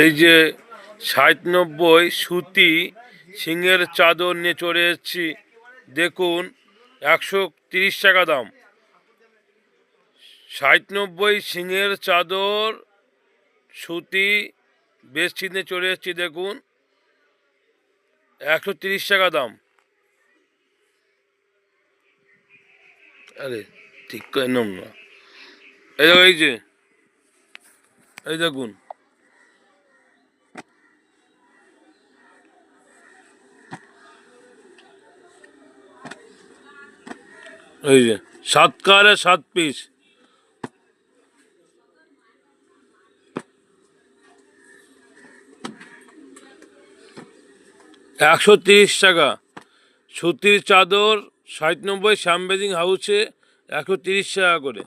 এই যে ৬০-৯০ সুতি সিংহের চাদর নিয়ে চলে এসেছি। দেখুন ১৩০ টাকা দাম। ৬০-৯০ সিংহের চাদর সুতি বেশি নিয়ে চলে এসেছি। দেখুন ১৩০ টাকা দাম। আরে ঠিক করে নাম না। এই যে এই দেখুন, এই যে ৭ কালারে ৭ পিস। ১৩০ টাকা সুতির চাদর ৬০-৯০ শ্যামবেদিং হাউসে ১৩০ টাকা করে।